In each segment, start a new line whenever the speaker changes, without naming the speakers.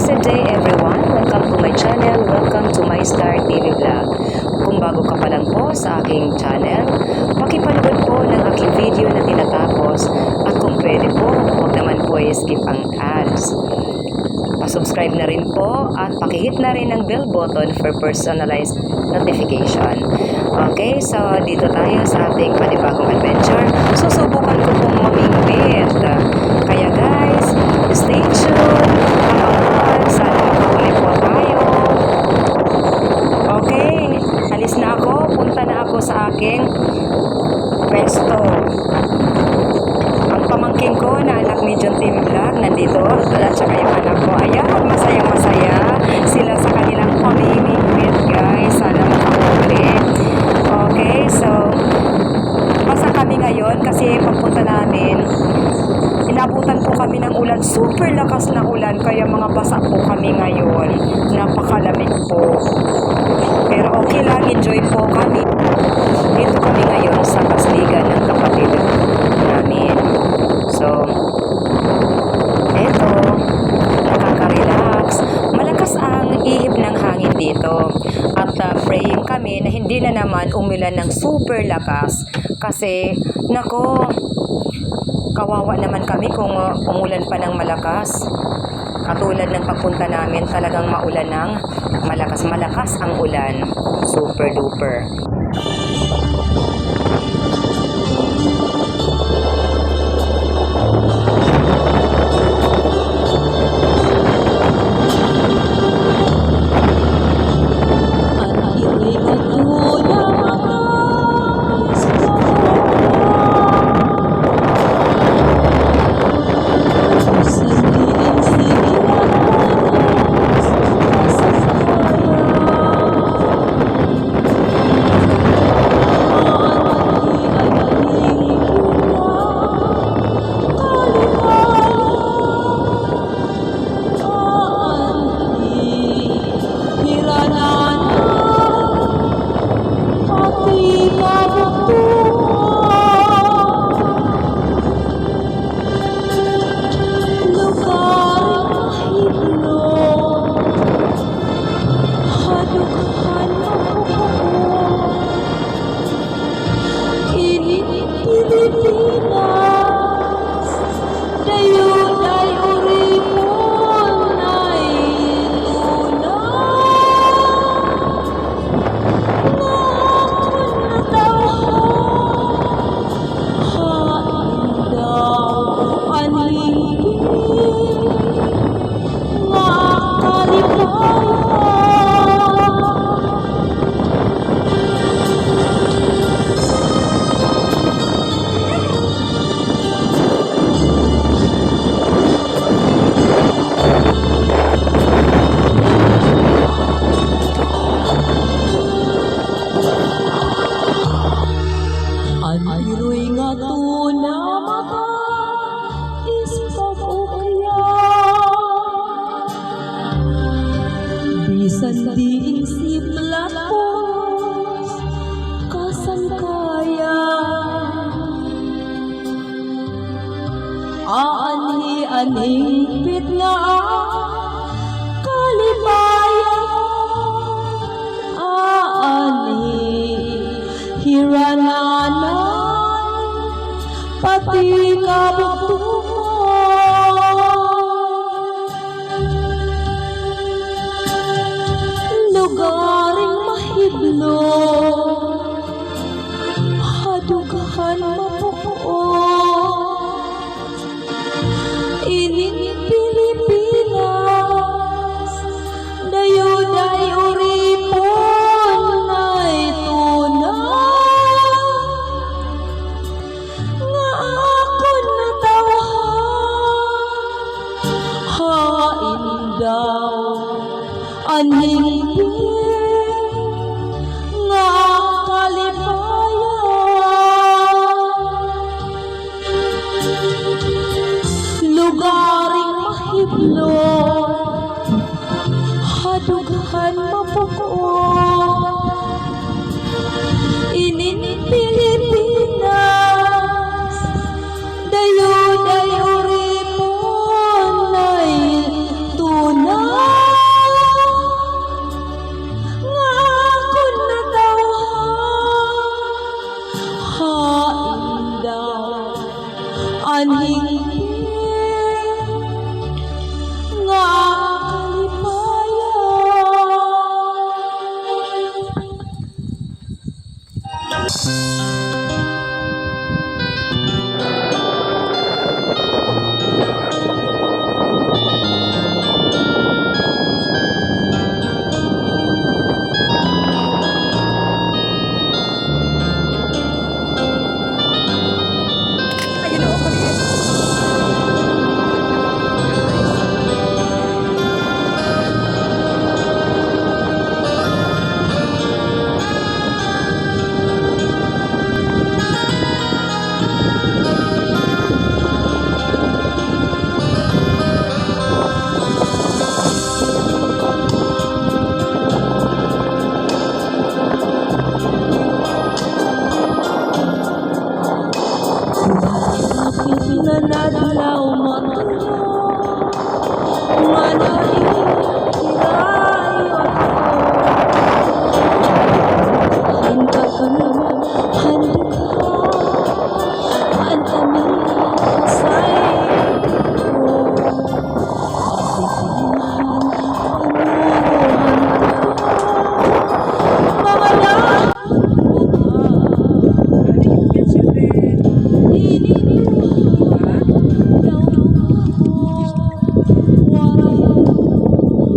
Blessed day everyone! Welcome to my channel. Welcome to my Star TV vlog. Kung bago ka pa lang po sa aking channel, pakipanood po ng aking video na tinatapos at kung pwede po, huwag naman po i-skip ang ads. Pa-subscribe na rin po at pakihit na rin ang bell button for personalized notification. Okay, so dito tayo sa ating panibagong adventure. Susubukan ko pong mamingwit. Kaya guys, stay tuned. Sana makahuli po tayo. Okay, alis na ako. Punta na ako sa aking pwesto. Ang pamangkin ko na anak ni John Team Vlog nandito. At saka yung anak ko. Ayan, masayang-masaya sila sa kanilang pamimingwit guys. Sana makahuli. Okay, so basa kami ngayon kasi pagpunta namin inabutan po kami ng ulan, super lakas na ulan, kaya mga basa po kami ngayon, napakalamig po, pero okay lang, enjoy po kami. Dito kami ngayon sa kasligan ng kapatid namin. So eto, nakaka-relax, malakas ang ihip ng hangin dito at praying kami na hindi na naman umulan ng super lakas kasi nako, kawawa naman kami kung umulan pa ng malakas. Katulad ng pagpunta namin, talagang maulan ng malakas ang ulan. Super duper.
Iro'y nga na mata is pag-ukya bisan diing sipla pos kasan kaya aanhi-anhing pit nga kalibayan aanhi hirananan pati kabugtungan lugaring mahiblo hadugahan mapuo ining Pilipinas dayuday uripon ay tunay nga ako natawhan hain daw anhing nga kalibayan lugaring mahiblo hadughan mapuko inin Pilipinas dayuday uripon ay tunay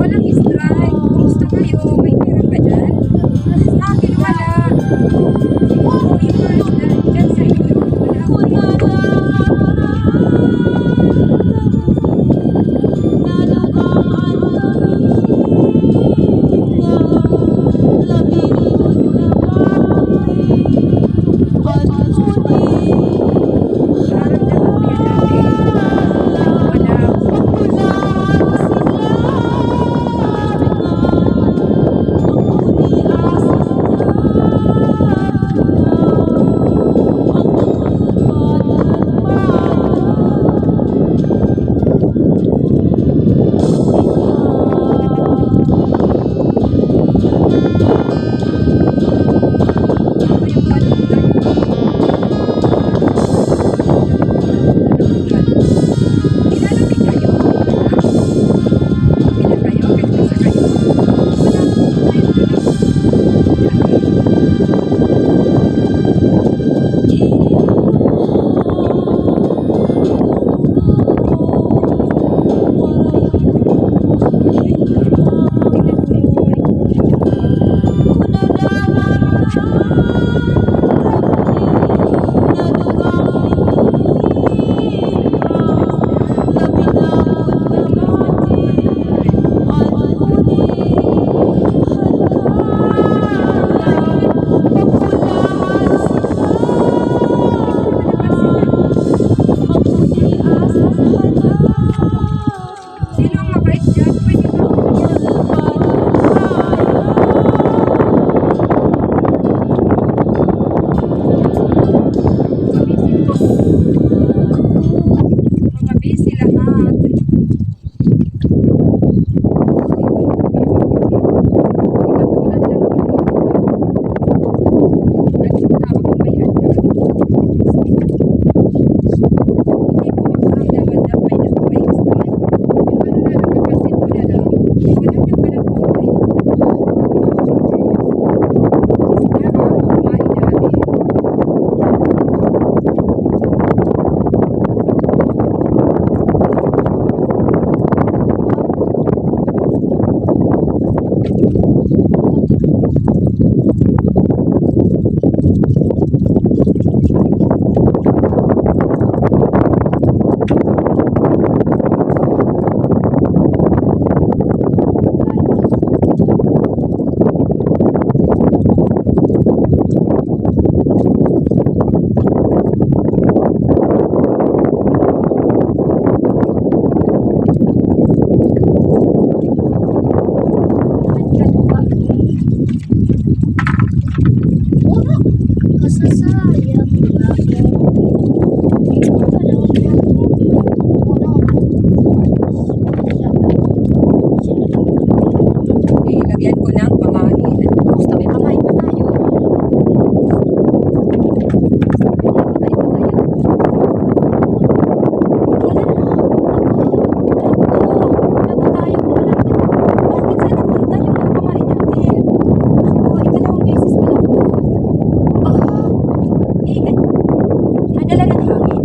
Walang strike. Kumusta kayo? May pera ba dyan? Sa akin wala. Siguro yung dyan sa inyo. Wala. Sino ang mabait dyan? Pwede ba? Mga busy lahat. Ilagyan ko ng pamain. Gusto may pamain pa tayo. Nadala ng hangin.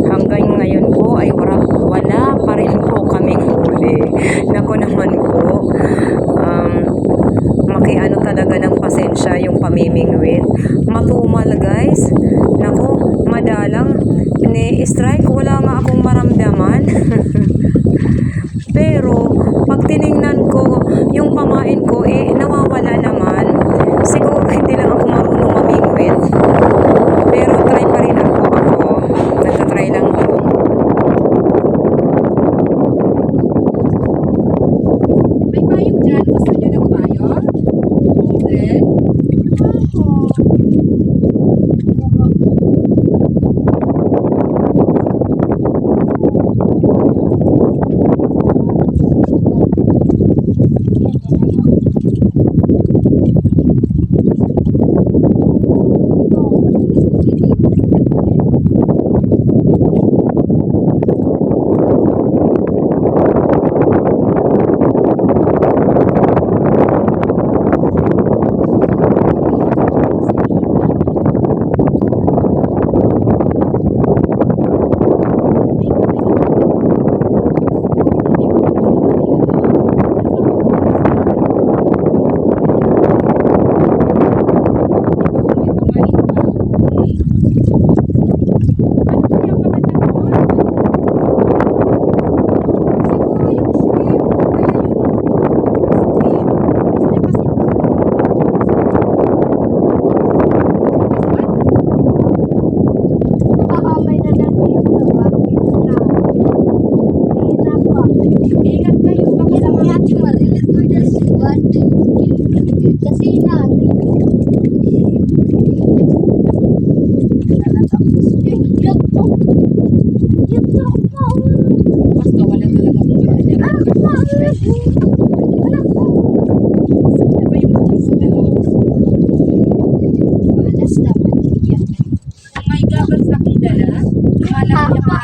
Hanggang ngayon po ay wala pa rin po kaming huli. Naku naman po, makiano talaga ng pasensya yung pamimingwit. Matumal guys. Naku, madalang ni-strike. Wala nga akong maramdaman. Pero pag tiningnan ko yung pamain ko, nawawala naman. Siguro hindi lang ako marunong mamingwit. Pero try pa rin ako.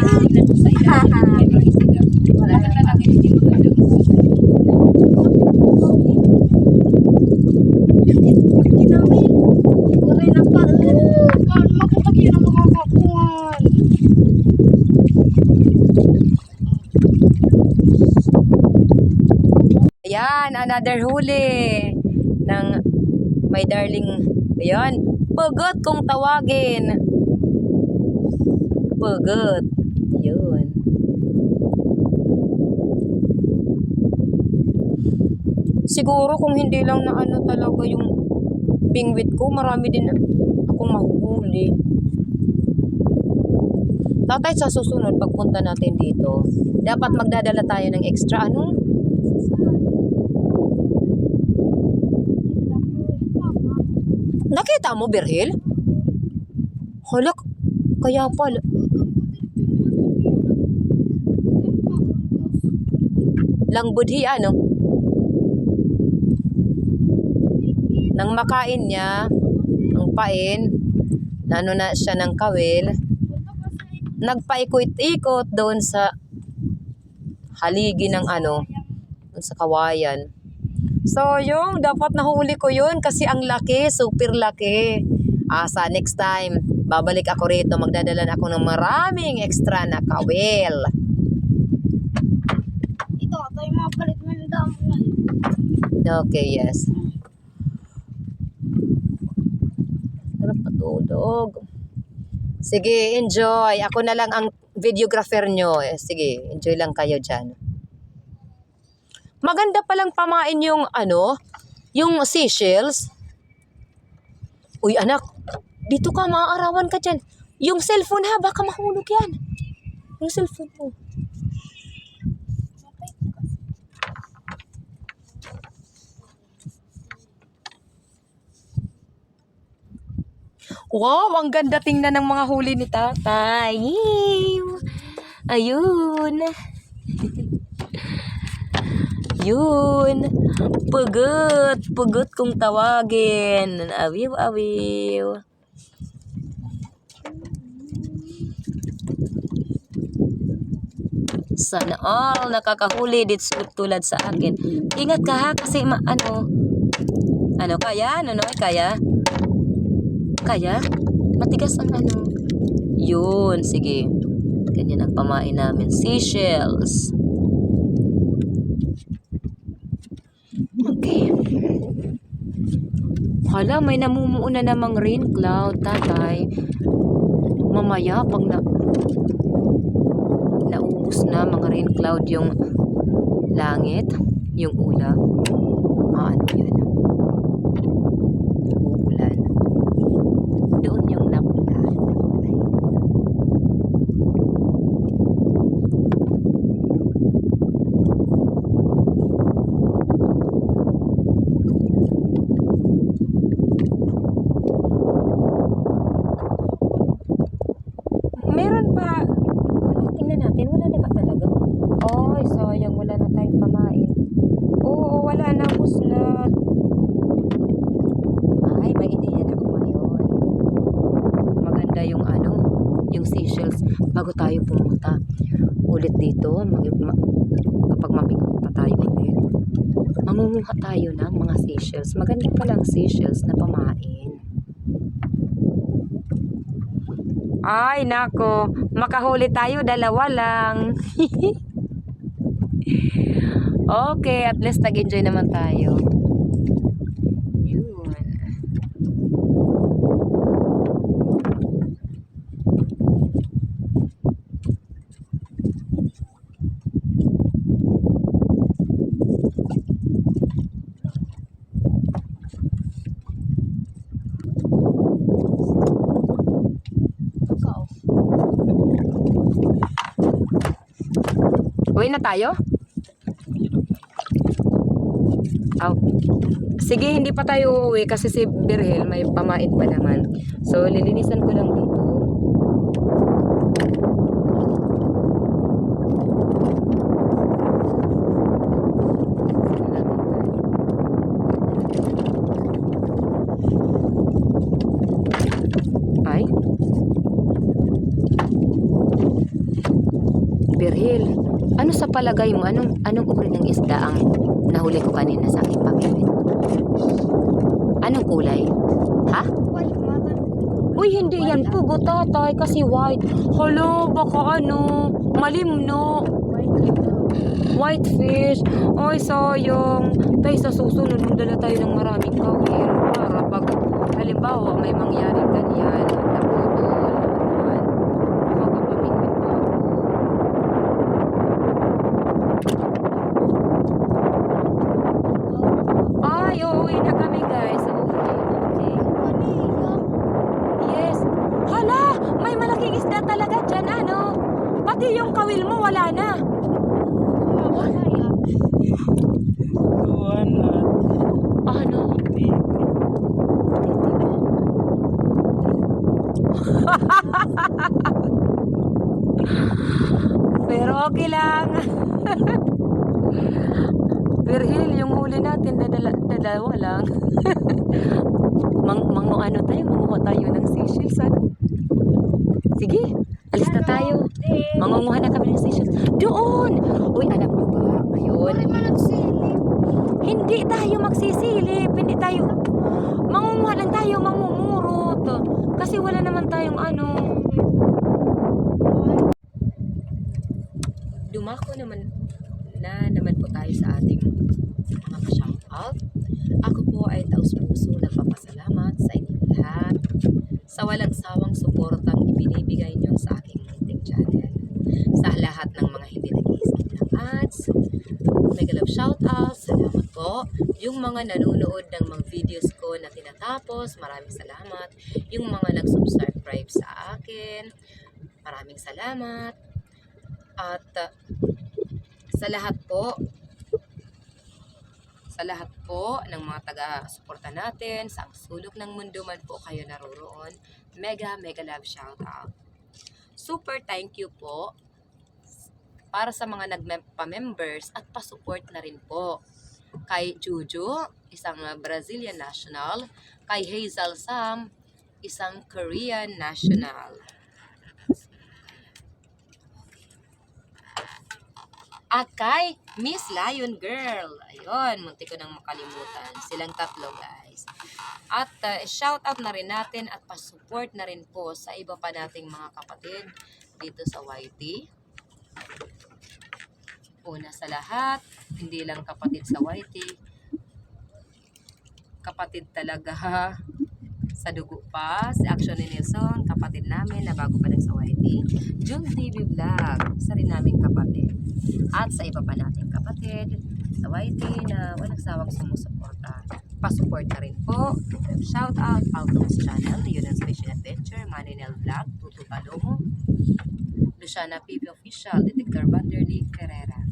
tingnan mo sa ilalim. May mga isda. Maganda lang hindi maganda.
Wala na pa. Paano makapagyan ang makakakuhan?
Ayan, another huli ng my darling. Ayan, pugot kung tawagin. Pugot. Yun. Siguro kung hindi lang na ano talaga yung bingwit ko, marami din akong mahuhuli. Tatay, sa susunod, pagpunta natin dito, dapat magdadala tayo ng extra ano? Nakita mo, Berhel? Halak, kaya pala. Langbudhi, ano? Nang makain niya, ang pain, nano na siya ng kawil, nagpaikot-ikot doon sa haligi ng ano, doon sa kawayan. So, yung dapat nahuli ko yun kasi ang laki, super laki. Sa next time, babalik ako rito, magdadala na ako ng maraming extra na kawil.
Ito, tayo mabalik mo yung damo na.
Okay, yes. Sarap patulog. Sige, enjoy. Ako na lang ang videographer nyo. Sige, enjoy lang kayo dyan. Maganda palang pamain yung ano, yung seashells. Uy anak, dito ka, maaarawan ka dyan. Yung cellphone ha, baka mahulog yan. Yung cellphone mo. Wow, ang ganda tingnan ng mga huli ni tatay. Ayun. Yun. Pugot. Pugot kung tawagin. Awiw, awiw. Sana all nakakahuli dito tulad sa akin. Ingat ka ha kasi ano kaya? Ano kaya? Kaya? Matigas ang ano. Yun, sige. Ganyan ang pamain namin. Seashells. Okay. Hala, may namumuo na namang rain cloud, tatay. Mamaya, pag naubos na mga rain cloud yung langit, yung ulap, ano yun? Uulan. Doon yung napulan. Meron pa. Tingnan natin. Wala na ba talaga? Ay, sayang. Wala na tayong pamain. Oo, wala na. Ubus na. Ay, may ideya na ako ngayon. Maganda yung yung seashells. Bago tayo pumunta ulit dito, kapag mabingot pa tayo ulit, mangunguha tayo ng mga seashells. Maganda palang seashells na pamain. Ay, nako. Makahuli tayo, dalawa lang. Okay, at least nag-enjoy naman tayo. Yun. Uwi na tayo? Oh. Sige, hindi pa tayo uuwi kasi si Berhel may pamain pa naman. So, lilinisan ko lang dito. Ay.
Berhil, ano sa palagay mo? Anong uri ng isda ang nahuli ko kanina sa aking pamimit? Anong kulay? Ha?
White mother.
Uy, hindi yan pugo, tatay, kasi white. Hala, baka malimno. White fish. Ay, sayang. Tay, sa susunod, magdala tayo ng maraming kawil para pag, halimbawa, may mangyaring ganyan, naputol, makakapamingwit pa ako. Ay, uuwi na kami, guys. Okay. Yes. Hala, may malaking isda talaga dyan, ano? Pati yung kawil mo, wala na. Ano? Pero okay lang. Berhil, yung huli natin, dalawa lang. Manguha tayo ng seashells, ano? Sige, alis na tayo. Mangunguha na kami ng seashells. Doon! Uy, alam nyo ba? Ngayon, hindi tayo magsisilip. Hindi tayo, mangunguha lang tayo, mangungurot. Kasi wala naman tayong Dumako naman po tayo sa ating mga ka-shoutout. Ako po ay taus-puso nagpapasalamat sa inyong lahat sa walang sawang suportang ibinibigay nyo sa aking munting channel. Sa lahat ng mga hindi nag-i-skip ng ads, mega love shoutout, salamat po. Yung mga nanonood ng mga videos ko na tinatapos, maraming salamat. Yung mga nag-subscribe sa akin, maraming salamat. At sa lahat po ng mga taga-suporta natin, sa sulok ng mundo man po kayo naroroon, mega love shout out. Super thank you po para sa mga nagpa-members at pa-support na rin po. Kay Juju, isang Brazilian national, kay Hazel Sam, isang Korean national. At kay Miss Lion Girl. Ayun, munti ko nang makalimutan. Silang tatlo, guys. At shout out na rin natin at pa-support na rin po sa iba pa nating mga kapatid dito sa YT. Una sa lahat, hindi lang kapatid sa YT. Kapatid talaga sa dugo pa, si Action ni Nelson, kapatid namin na bago pa lang sa YT. June TV Vlog, isa rin naming kapatid. At sa iba pa nating kapatid sa YT na walang sawang sumusuporta. Pa-support na rin po. Shout out, Alton's Channel, Yunan's Fishing Adventure, Maninel Vlog, Tutu Palomo, Luciana PB Official, Detector Vanderly Ferreira,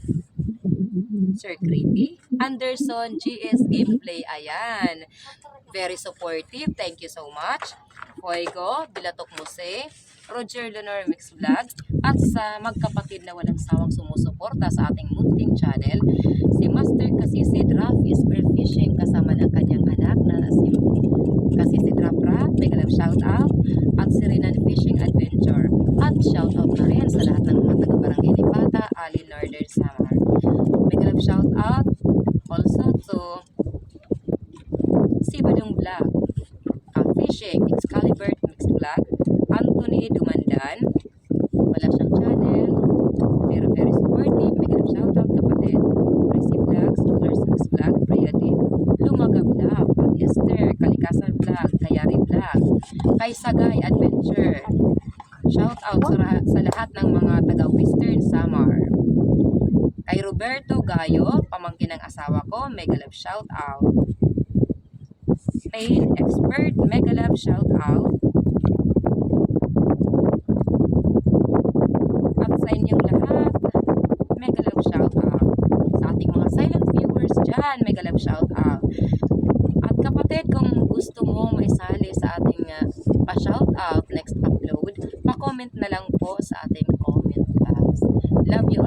Sir Creepy, Anderson GS Gameplay, ayan. Very supportive. Thank you so much. Fuego, Bilatok Mose, Roger Lenore Mix Vlog, at sa magkapatid na walang sawang sumusuporta sa ating munting channel, si Master Kasisid Rafi Spearfishing kasama ng kanyang anak na si Kasisid Rapra, mega love shout out, at si Renan Fishing Adventure. At shout out na rin sa lahat ng mga taga-barangay ni Pata, Ali Northern Samar. Mega love shout out also to Sibadong Vlog, Fishing, Excalibur Mixed Vlog, Anthony Dumandan, wala siyang channel, pero very supportive, mega love shoutout kapatid, Prissy Vlogs, Lurs Mixed Vlog, Priadit, Lumaga Vlog, Pat Esther, Kalikasan Vlog, Kayari Vlog, kay Sagay Adventure, shoutout sa lahat ng mga taga-Western Samar, kay Roberto Gayo, pamangkin ng asawa ko, mega love shoutout, Pain Expert, mega love shout out. At sa inyong lahat, mega love shout out. Sa ating mga silent viewers dyan, mega love shout out. At kapatid, kung gusto mo maisali sa ating pa-shout out next upload, pa-comment na lang po sa ating comment box. Love you